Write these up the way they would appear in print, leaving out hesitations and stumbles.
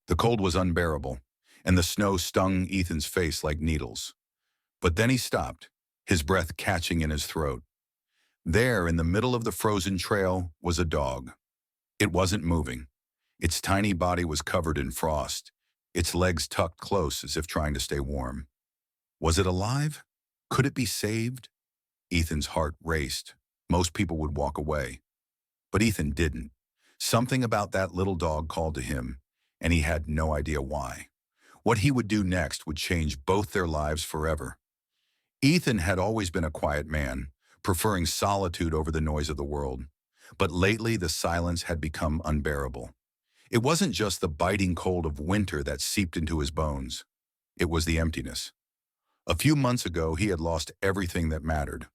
The cold was unbearable, and the snow stung Ethan's face like needles. But then he stopped, his breath catching in his throat. There, in the middle of the frozen trail, was a dog. It wasn't moving. Its tiny body was covered in frost, its legs tucked close as if trying to stay warm. Was it alive? Could it be saved? Ethan's heart raced. Most people would walk away. But Ethan didn't. Something about that little dog called to him, and he had no idea why. What he would do next would change both their lives forever. Ethan had always been a quiet man, preferring solitude over the noise of the world. But lately the silence had become unbearable. It wasn't just the biting cold of winter that seeped into his bones. It was the emptiness. A few months ago, he had lost everything that mattered.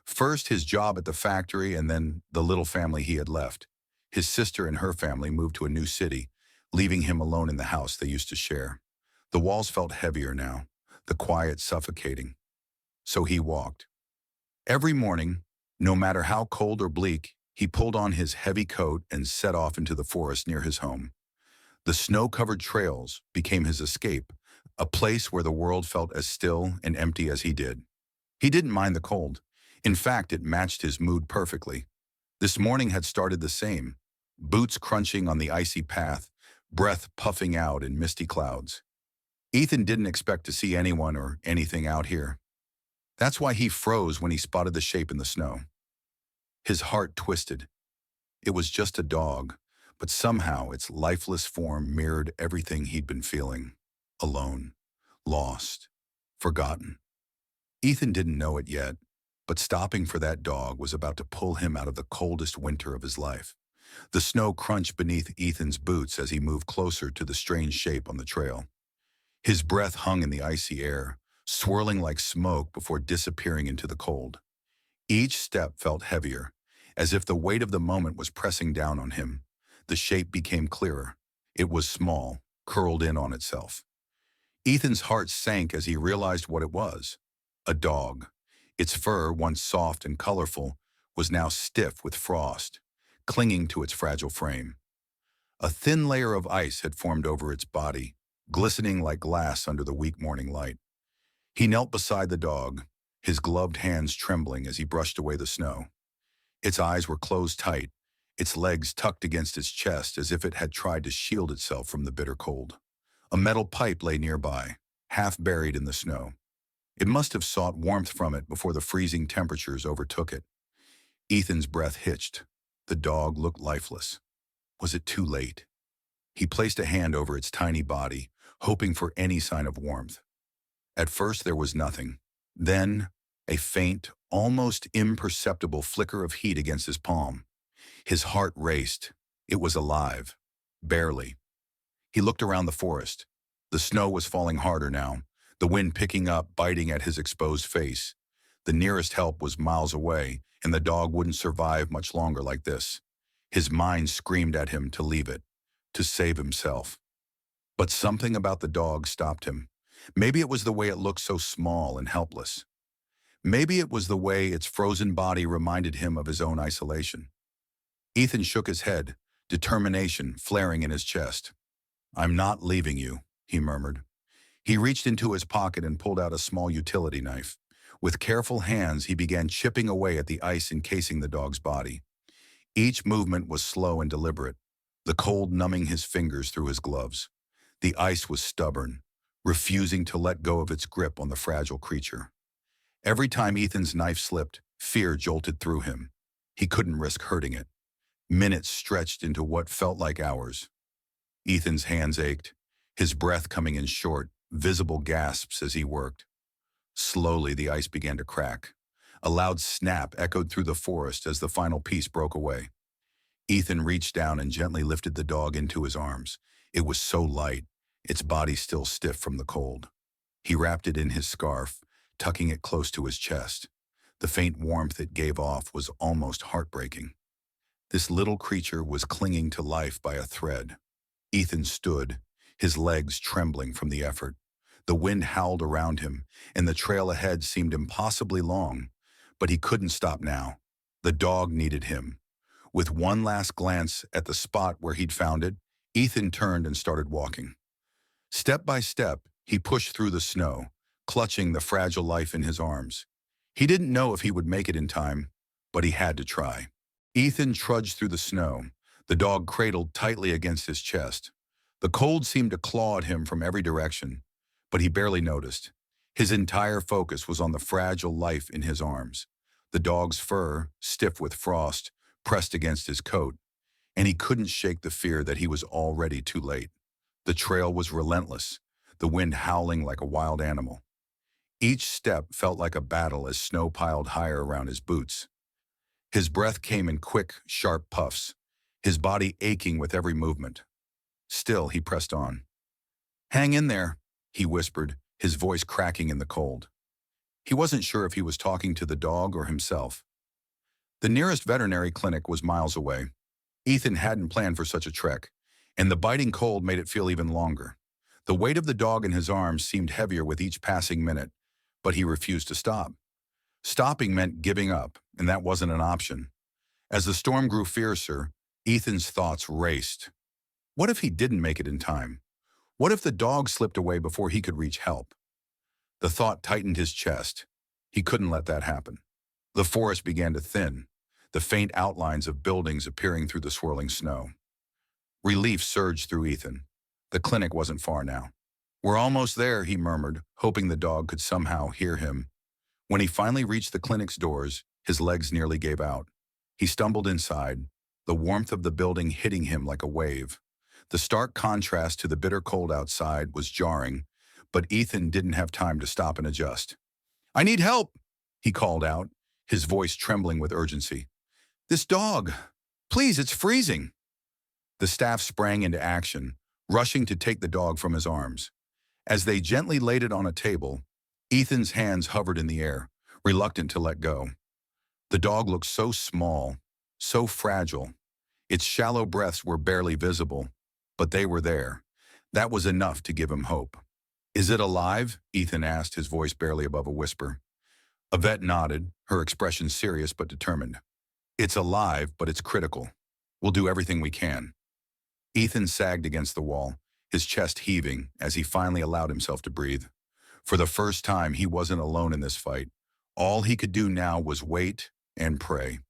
First, his job at the factory, and then the little family he had left. His sister and her family moved to a new city, leaving him alone in the house they used to share. The walls felt heavier now, the quiet suffocating. So he walked. Every morning, no matter how cold or bleak, he pulled on his heavy coat and set off into the forest near his home. The snow-covered trails became his escape, a place where the world felt as still and empty as he did. He didn't mind the cold. In fact, it matched his mood perfectly. This morning had started the same, boots crunching on the icy path, breath puffing out in misty clouds. Ethan didn't expect to see anyone or anything out here. That's why he froze when he spotted the shape in the snow. His heart twisted. It was just a dog, but somehow its lifeless form mirrored everything he'd been feeling. Alone, lost, forgotten. Ethan didn't know it yet, but stopping for that dog was about to pull him out of the coldest winter of his life. The snow crunched beneath Ethan's boots as he moved closer to the strange shape on the trail. His breath hung in the icy air, swirling like smoke before disappearing into the cold. Each step felt heavier, as if the weight of the moment was pressing down on him. The shape became clearer. It was small, curled in on itself. Ethan's heart sank as he realized what it was. A dog. Its fur, once soft and colorful, was now stiff with frost, clinging to its fragile frame. A thin layer of ice had formed over its body, glistening like glass under the weak morning light. He knelt beside the dog, his gloved hands trembling as he brushed away the snow. Its eyes were closed tight, its legs tucked against its chest as if it had tried to shield itself from the bitter cold. A metal pipe lay nearby, half buried in the snow. It must have sought warmth from it before the freezing temperatures overtook it. Ethan's breath hitched. The dog looked lifeless. Was it too late? He placed a hand over its tiny body, hoping for any sign of warmth. At first there was nothing. Then, a faint, almost imperceptible flicker of heat against his palm. His heart raced. It was alive. Barely. He looked around the forest. The snow was falling harder now, the wind picking up, biting at his exposed face. The nearest help was miles away, and the dog wouldn't survive much longer like this. His mind screamed at him to leave it, to save himself. But something about the dog stopped him. Maybe it was the way it looked so small and helpless. Maybe it was the way its frozen body reminded him of his own isolation. Ethan shook his head, determination flaring in his chest. "I'm not leaving you," he murmured. He reached into his pocket and pulled out a small utility knife. With careful hands, he began chipping away at the ice encasing the dog's body. Each movement was slow and deliberate, the cold numbing his fingers through his gloves. The ice was stubborn, refusing to let go of its grip on the fragile creature. Every time Ethan's knife slipped, fear jolted through him. He couldn't risk hurting it. Minutes stretched into what felt like hours. Ethan's hands ached, his breath coming in short, visible gasps as he worked. Slowly, the ice began to crack. A loud snap echoed through the forest as the final piece broke away. Ethan reached down and gently lifted the dog into his arms. It was so light, its body still stiff from the cold. He wrapped it in his scarf, tucking it close to his chest. The faint warmth it gave off was almost heartbreaking. This little creature was clinging to life by a thread. Ethan stood, his legs trembling from the effort. The wind howled around him, and the trail ahead seemed impossibly long. But he couldn't stop now. The dog needed him. With one last glance at the spot where he'd found it, Ethan turned and started walking. Step by step, he pushed through the snow, clutching the fragile life in his arms. He didn't know if he would make it in time, but he had to try. Ethan trudged through the snow, the dog cradled tightly against his chest. The cold seemed to claw at him from every direction, but he barely noticed. His entire focus was on the fragile life in his arms. The dog's fur, stiff with frost, pressed against his coat, and he couldn't shake the fear that he was already too late. The trail was relentless, the wind howling like a wild animal. Each step felt like a battle as snow piled higher around his boots. His breath came in quick, sharp puffs, his body aching with every movement. Still, he pressed on. "Hang in there," he whispered, his voice cracking in the cold. He wasn't sure if he was talking to the dog or himself. The nearest veterinary clinic was miles away. Ethan hadn't planned for such a trek, and the biting cold made it feel even longer. The weight of the dog in his arms seemed heavier with each passing minute, but he refused to stop. Stopping meant giving up, and that wasn't an option. As the storm grew fiercer, Ethan's thoughts raced. What if he didn't make it in time? What if the dog slipped away before he could reach help? The thought tightened his chest. He couldn't let that happen. The forest began to thin, the faint outlines of buildings appearing through the swirling snow. Relief surged through Ethan. The clinic wasn't far now. "We're almost there," he murmured, hoping the dog could somehow hear him. When he finally reached the clinic's doors, his legs nearly gave out. He stumbled inside, the warmth of the building hitting him like a wave. The stark contrast to the bitter cold outside was jarring, but Ethan didn't have time to stop and adjust. "I need help," he called out, his voice trembling with urgency. "This dog, please, it's freezing." The staff sprang into action, rushing to take the dog from his arms. As they gently laid it on a table, Ethan's hands hovered in the air, reluctant to let go. The dog looked so small, so fragile. Its shallow breaths were barely visible, but they were there. That was enough to give him hope. "Is it alive?" Ethan asked, his voice barely above a whisper. A vet nodded, her expression serious but determined. "It's alive, but it's critical. We'll do everything we can." Ethan sagged against the wall, his chest heaving as he finally allowed himself to breathe. For the first time, he wasn't alone in this fight. All he could do now was wait and pray.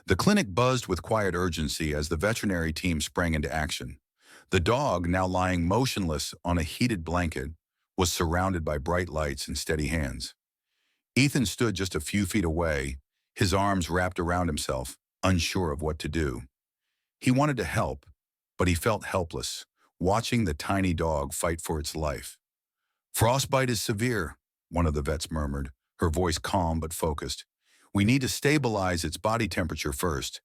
The clinic buzzed with quiet urgency as the veterinary team sprang into action. The dog, now lying motionless on a heated blanket, was surrounded by bright lights and steady hands. Ethan stood just a few feet away, his arms wrapped around himself, unsure of what to do. He wanted to help, but he felt helpless, watching the tiny dog fight for its life. "Frostbite is severe," one of the vets murmured, her voice calm but focused. "We need to stabilize its body temperature first."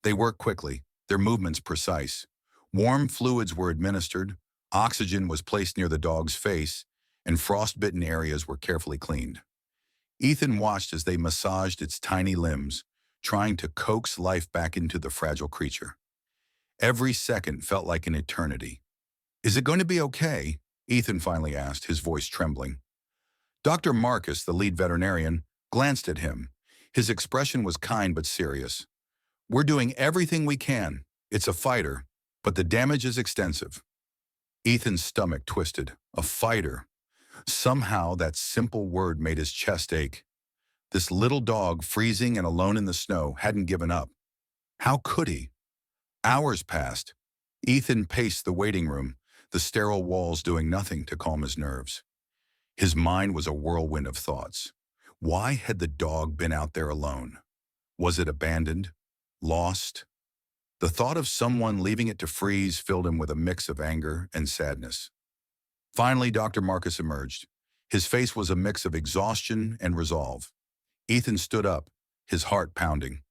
They worked quickly, their movements precise. Warm fluids were administered, oxygen was placed near the dog's face, and frostbitten areas were carefully cleaned. Ethan watched as they massaged its tiny limbs, trying to coax life back into the fragile creature. Every second felt like an eternity. "Is it going to be okay?" Ethan finally asked, his voice trembling. Dr. Marcus, the lead veterinarian, glanced at him. His expression was kind but serious. "We're doing everything we can. It's a fighter, but the damage is extensive." Ethan's stomach twisted. A fighter. Somehow that simple word made his chest ache. This little dog, freezing and alone in the snow, hadn't given up. How could he? Hours passed. Ethan paced the waiting room, the sterile walls doing nothing to calm his nerves. His mind was a whirlwind of thoughts. Why had the dog been out there alone? Was it abandoned? Lost? The thought of someone leaving it to freeze filled him with a mix of anger and sadness. Finally, Dr. Marcus emerged. His face was a mix of exhaustion and resolve. Ethan stood up, his heart pounding.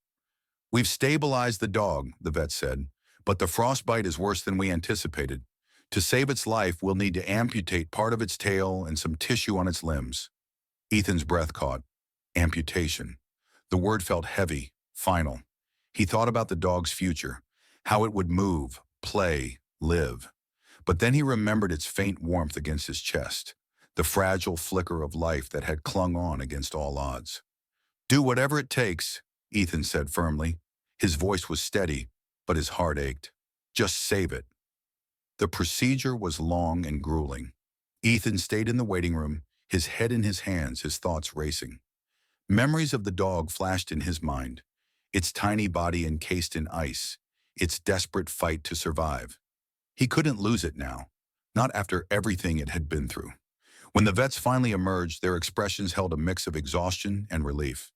"We've stabilized the dog," the vet said, "but the frostbite is worse than we anticipated. To save its life, we'll need to amputate part of its tail and some tissue on its limbs." Ethan's breath caught. Amputation. The word felt heavy, final. He thought about the dog's future, how it would move, play, live. But then he remembered its faint warmth against his chest, the fragile flicker of life that had clung on against all odds. "Do whatever it takes," Ethan said firmly. His voice was steady, but his heart ached. "Just save it." The procedure was long and grueling. Ethan stayed in the waiting room, his head in his hands, his thoughts racing. Memories of the dog flashed in his mind, its tiny body encased in ice, its desperate fight to survive. He couldn't lose it now, not after everything it had been through. When the vets finally emerged, their expressions held a mix of exhaustion and relief.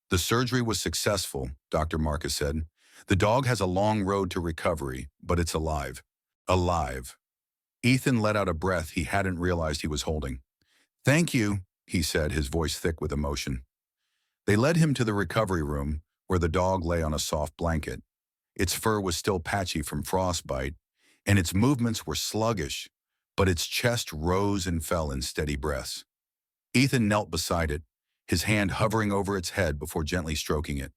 The surgery was successful, Dr. Marcus said. The dog has a long road to recovery, but it's alive. Alive. Ethan let out a breath he hadn't realized he was holding. Thank you, he said, his voice thick with emotion. They led him to the recovery room, where the dog lay on a soft blanket. Its fur was still patchy from frostbite, and its movements were sluggish, but its chest rose and fell in steady breaths. Ethan knelt beside it, his hand hovering over its head before gently stroking it.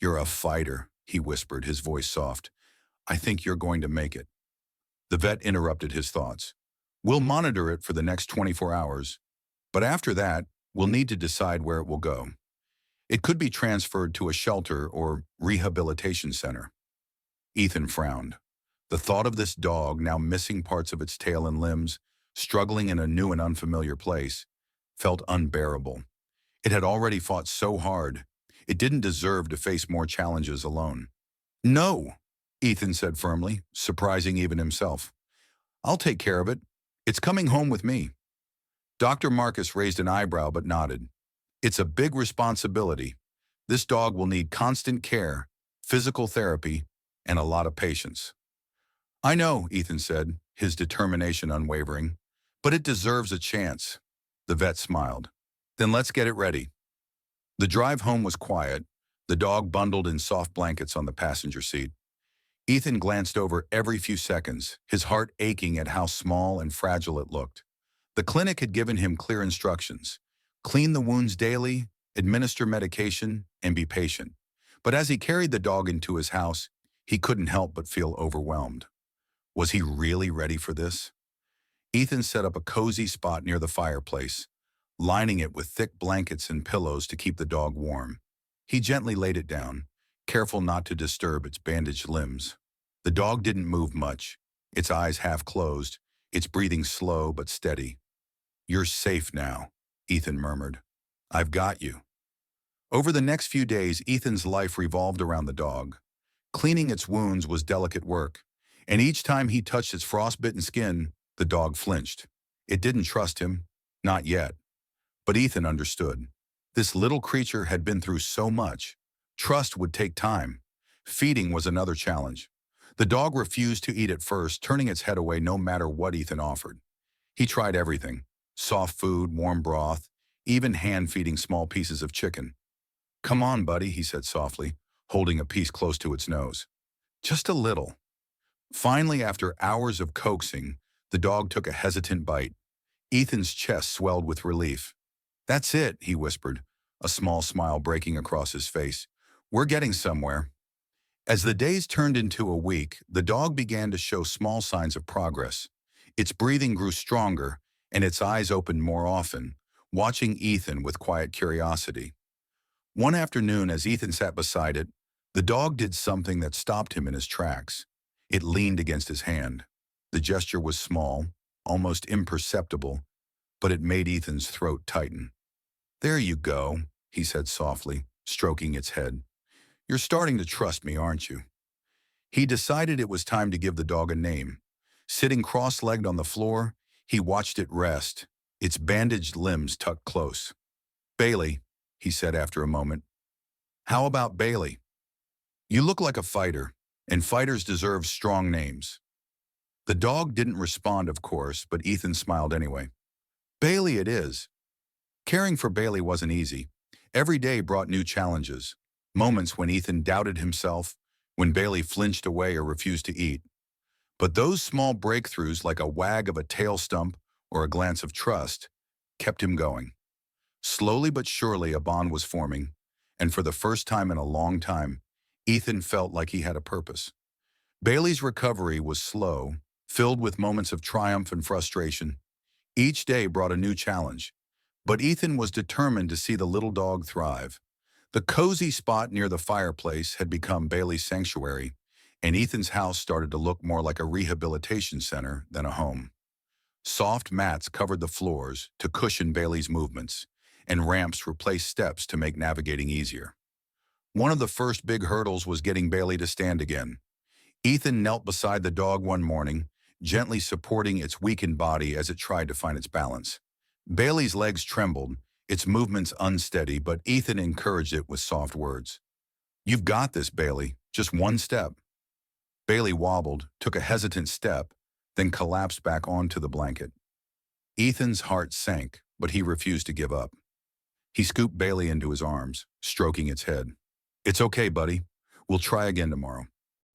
You're a fighter, he whispered, his voice soft. I think you're going to make it. The vet interrupted his thoughts. We'll monitor it for the next 24 hours, but after that, we'll need to decide where it will go. It could be transferred to a shelter or rehabilitation center. Ethan frowned. The thought of this dog, now missing parts of its tail and limbs, struggling in a new and unfamiliar place, felt unbearable. It had already fought so hard. It didn't deserve to face more challenges alone. No, Ethan said firmly, surprising even himself. I'll take care of it. It's coming home with me. Dr. Marcus raised an eyebrow but nodded. It's a big responsibility. This dog will need constant care, physical therapy, and a lot of patience. I know, Ethan said, his determination unwavering, but it deserves a chance. The vet smiled. Then let's get it ready. The drive home was quiet, the dog bundled in soft blankets on the passenger seat. Ethan glanced over every few seconds, his heart aching at how small and fragile it looked. The clinic had given him clear instructions. Clean the wounds daily, administer medication, and be patient. But as he carried the dog into his house, he couldn't help but feel overwhelmed. Was he really ready for this? Ethan set up a cozy spot near the fireplace, lining it with thick blankets and pillows to keep the dog warm. He gently laid it down, careful not to disturb its bandaged limbs. The dog didn't move much, its eyes half closed, its breathing slow but steady. You're safe now, Ethan murmured. I've got you. Over the next few days, Ethan's life revolved around the dog. Cleaning its wounds was delicate work, and each time he touched its frostbitten skin, the dog flinched. It didn't trust him, not yet. But Ethan understood. This little creature had been through so much. Trust would take time. Feeding was another challenge. The dog refused to eat at first, turning its head away no matter what Ethan offered. He tried everything: soft food, warm broth, even hand-feeding small pieces of chicken. Come on, buddy, he said softly, holding a piece close to its nose. Just a little. Finally, after hours of coaxing, the dog took a hesitant bite. Ethan's chest swelled with relief. That's it, he whispered, a small smile breaking across his face. We're getting somewhere. As the days turned into a week, the dog began to show small signs of progress. Its breathing grew stronger, and its eyes opened more often, watching Ethan with quiet curiosity. One afternoon, as Ethan sat beside it, the dog did something that stopped him in his tracks. It leaned against his hand. The gesture was small, almost imperceptible, but it made Ethan's throat tighten. There you go, he said softly, stroking its head. You're starting to trust me, aren't you? He decided it was time to give the dog a name. Sitting cross-legged on the floor, he watched it rest, its bandaged limbs tucked close. Bailey, he said after a moment. How about Bailey? You look like a fighter, and fighters deserve strong names. The dog didn't respond, of course, but Ethan smiled anyway. Bailey it is. Caring for Bailey wasn't easy. Every day brought new challenges. Moments when Ethan doubted himself, when Bailey flinched away or refused to eat. But those small breakthroughs, like a wag of a tail stump or a glance of trust, kept him going. Slowly but surely a bond was forming, and for the first time in a long time, Ethan felt like he had a purpose. Bailey's recovery was slow, filled with moments of triumph and frustration. Each day brought a new challenge, but Ethan was determined to see the little dog thrive. The cozy spot near the fireplace had become Bailey's sanctuary, and Ethan's house started to look more like a rehabilitation center than a home. Soft mats covered the floors to cushion Bailey's movements, and ramps replaced steps to make navigating easier. One of the first big hurdles was getting Bailey to stand again. Ethan knelt beside the dog one morning, gently supporting its weakened body as it tried to find its balance. Bailey's legs trembled, its movements unsteady, but Ethan encouraged it with soft words. "You've got this, Bailey. Just one step." Bailey wobbled, took a hesitant step, then collapsed back onto the blanket. Ethan's heart sank, but he refused to give up. He scooped Bailey into his arms, stroking its head. "It's okay, buddy. We'll try again tomorrow."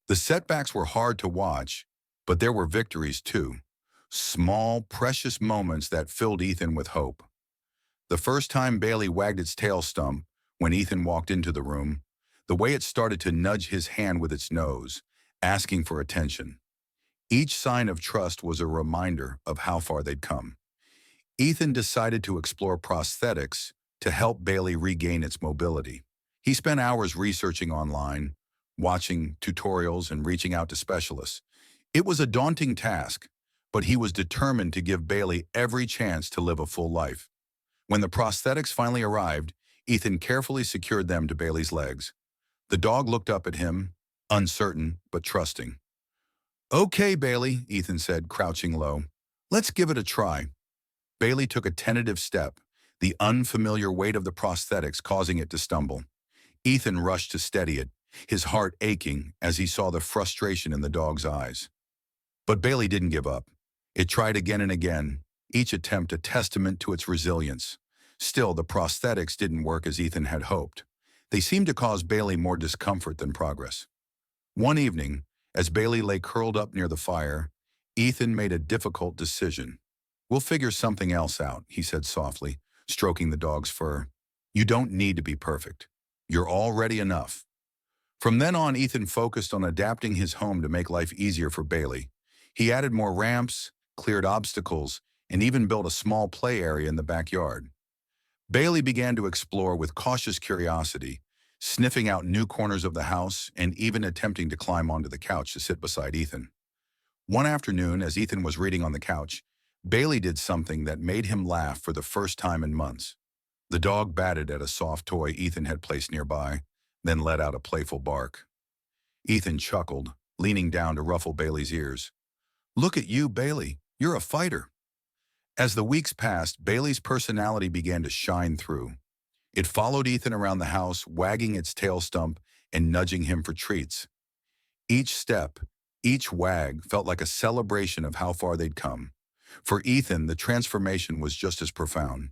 The setbacks were hard to watch, but there were victories too. Small, precious moments that filled Ethan with hope. The first time Bailey wagged its tail stump, when Ethan walked into the room, the way it started to nudge his hand with its nose, asking for attention. Each sign of trust was a reminder of how far they'd come. Ethan decided to explore prosthetics to help Bailey regain its mobility. He spent hours researching online, watching tutorials and reaching out to specialists. It was a daunting task, but he was determined to give Bailey every chance to live a full life. When the prosthetics finally arrived, Ethan carefully secured them to Bailey's legs. The dog looked up at him, uncertain but trusting. "Okay, Bailey," Ethan said, crouching low. "Let's give it a try." Bailey took a tentative step, the unfamiliar weight of the prosthetics causing it to stumble. Ethan rushed to steady it, his heart aching as he saw the frustration in the dog's eyes. But Bailey didn't give up. It tried again and again, each attempt a testament to its resilience. Still, the prosthetics didn't work as Ethan had hoped. They seemed to cause Bailey more discomfort than progress. One evening, as Bailey lay curled up near the fire, Ethan made a difficult decision. "We'll figure something else out," he said softly, stroking the dog's fur. "You don't need to be perfect. You're already enough." From then on, Ethan focused on adapting his home to make life easier for Bailey. He added more ramps, cleared obstacles, and even built a small play area in the backyard. Bailey began to explore with cautious curiosity, sniffing out new corners of the house and even attempting to climb onto the couch to sit beside Ethan. One afternoon, as Ethan was reading on the couch, Bailey did something that made him laugh for the first time in months. The dog batted at a soft toy Ethan had placed nearby, then let out a playful bark. Ethan chuckled, leaning down to ruffle Bailey's ears. "Look at you, Bailey. You're a fighter." As the weeks passed, Bailey's personality began to shine through. It followed Ethan around the house, wagging its tail stump and nudging him for treats. Each step, each wag felt like a celebration of how far they'd come. For Ethan, the transformation was just as profound.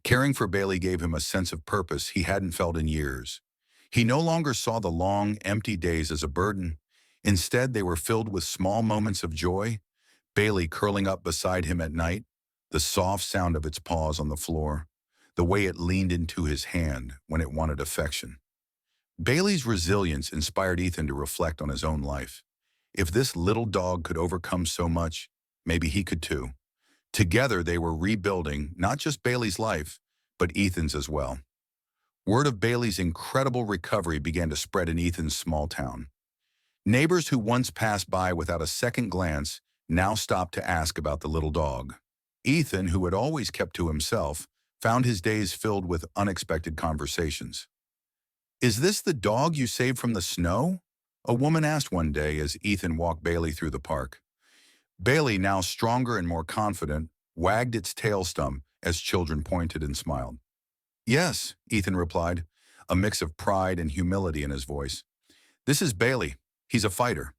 Caring for Bailey gave him a sense of purpose he hadn't felt in years. He no longer saw the long, empty days as a burden. Instead, they were filled with small moments of joy. Bailey curling up beside him at night, the soft sound of its paws on the floor, the way it leaned into his hand when it wanted affection. Bailey's resilience inspired Ethan to reflect on his own life. If this little dog could overcome so much, maybe he could too. Together, they were rebuilding not just Bailey's life, but Ethan's as well. Word of Bailey's incredible recovery began to spread in Ethan's small town. Neighbors who once passed by without a second glance now stopped to ask about the little dog. Ethan, who had always kept to himself, found his days filled with unexpected conversations. "Is this the dog you saved from the snow?" a woman asked one day as Ethan walked Bailey through the park. Bailey, now stronger and more confident, wagged its tail stump as children pointed and smiled. "Yes," Ethan replied, a mix of pride and humility in his voice. "This is Bailey. He's a fighter."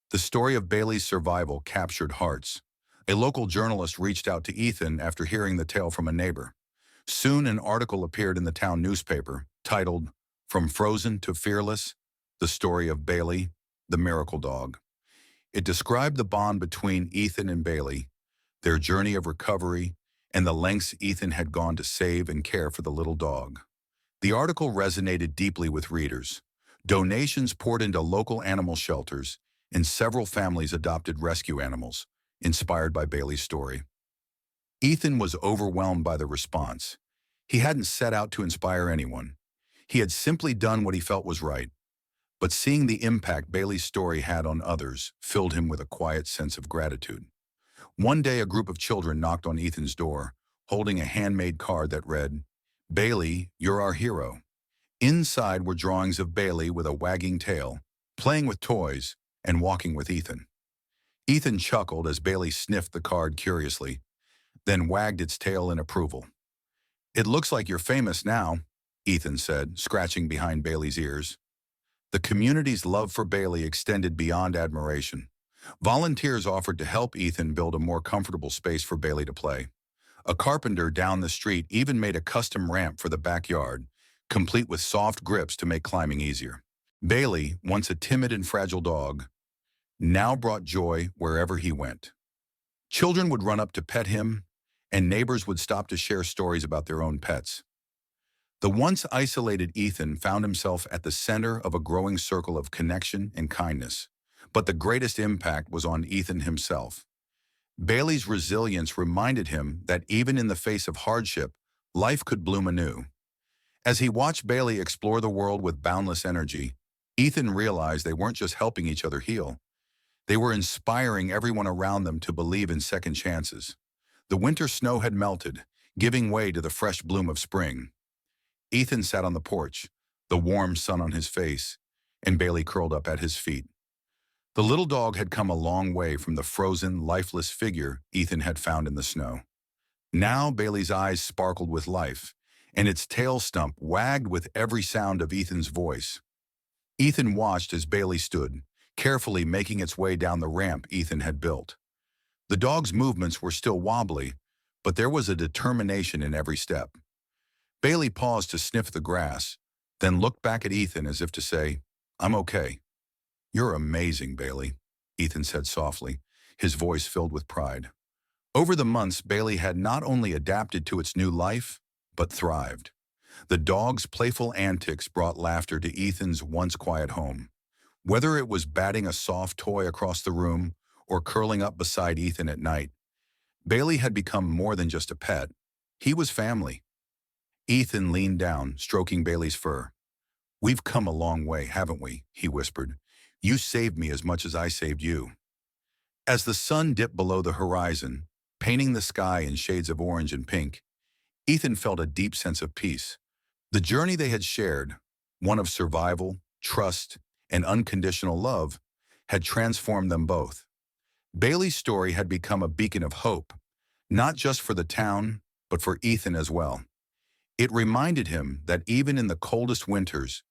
The story of Bailey's survival captured hearts. A local journalist reached out to Ethan after hearing the tale from a neighbor. Soon an article appeared in the town newspaper, titled, "From Frozen to Fearless, the Story of Bailey, the Miracle Dog." It described the bond between Ethan and Bailey, their journey of recovery, and the lengths Ethan had gone to save and care for the little dog. The article resonated deeply with readers. Donations poured into local animal shelters, and several families adopted rescue animals, inspired by Bailey's story. Ethan was overwhelmed by the response. He hadn't set out to inspire anyone. He had simply done what he felt was right. But seeing the impact Bailey's story had on others filled him with a quiet sense of gratitude. One day, a group of children knocked on Ethan's door, holding a handmade card that read, "Bailey, you're our hero." Inside were drawings of Bailey with a wagging tail, playing with toys, and walking with Ethan. Ethan chuckled as Bailey sniffed the card curiously, then wagged its tail in approval. "It looks like you're famous now," Ethan said, scratching behind Bailey's ears. The community's love for Bailey extended beyond admiration. Volunteers offered to help Ethan build a more comfortable space for Bailey to play. A carpenter down the street even made a custom ramp for the backyard, complete with soft grips to make climbing easier. Bailey, once a timid and fragile dog, now brought joy wherever he went. Children would run up to pet him, and neighbors would stop to share stories about their own pets. The once isolated Ethan found himself at the center of a growing circle of connection and kindness. But the greatest impact was on Ethan himself. Bailey's resilience reminded him that even in the face of hardship, life could bloom anew. As he watched Bailey explore the world with boundless energy, Ethan realized they weren't just helping each other heal. They were inspiring everyone around them to believe in second chances. The winter snow had melted, giving way to the fresh bloom of spring. Ethan sat on the porch, the warm sun on his face, and Bailey curled up at his feet. The little dog had come a long way from the frozen, lifeless figure Ethan had found in the snow. Now Bailey's eyes sparkled with life, and its tail stump wagged with every sound of Ethan's voice. Ethan watched as Bailey stood, carefully making its way down the ramp Ethan had built. The dog's movements were still wobbly, but there was a determination in every step. Bailey paused to sniff the grass, then looked back at Ethan as if to say, "I'm okay." "You're amazing, Bailey," Ethan said softly, his voice filled with pride. Over the months, Bailey had not only adapted to its new life, but thrived. The dog's playful antics brought laughter to Ethan's once quiet home. Whether it was batting a soft toy across the room or curling up beside Ethan at night, Bailey had become more than just a pet. He was family. Ethan leaned down, stroking Bailey's fur. "We've come a long way, haven't we?" he whispered. "You saved me as much as I saved you." As the sun dipped below the horizon, painting the sky in shades of orange and pink, Ethan felt a deep sense of peace. The journey they had shared, one of survival, trust, and unconditional love, had transformed them both. Bailey's story had become a beacon of hope, not just for the town, but for Ethan as well. It reminded him that even in the coldest winters,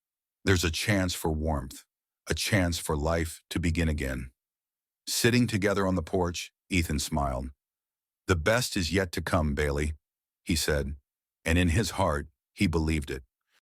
there's a chance for warmth, a chance for life to begin again. Sitting together on the porch, Ethan smiled. "The best is yet to come, Bailey," he said, and in his heart, he believed it.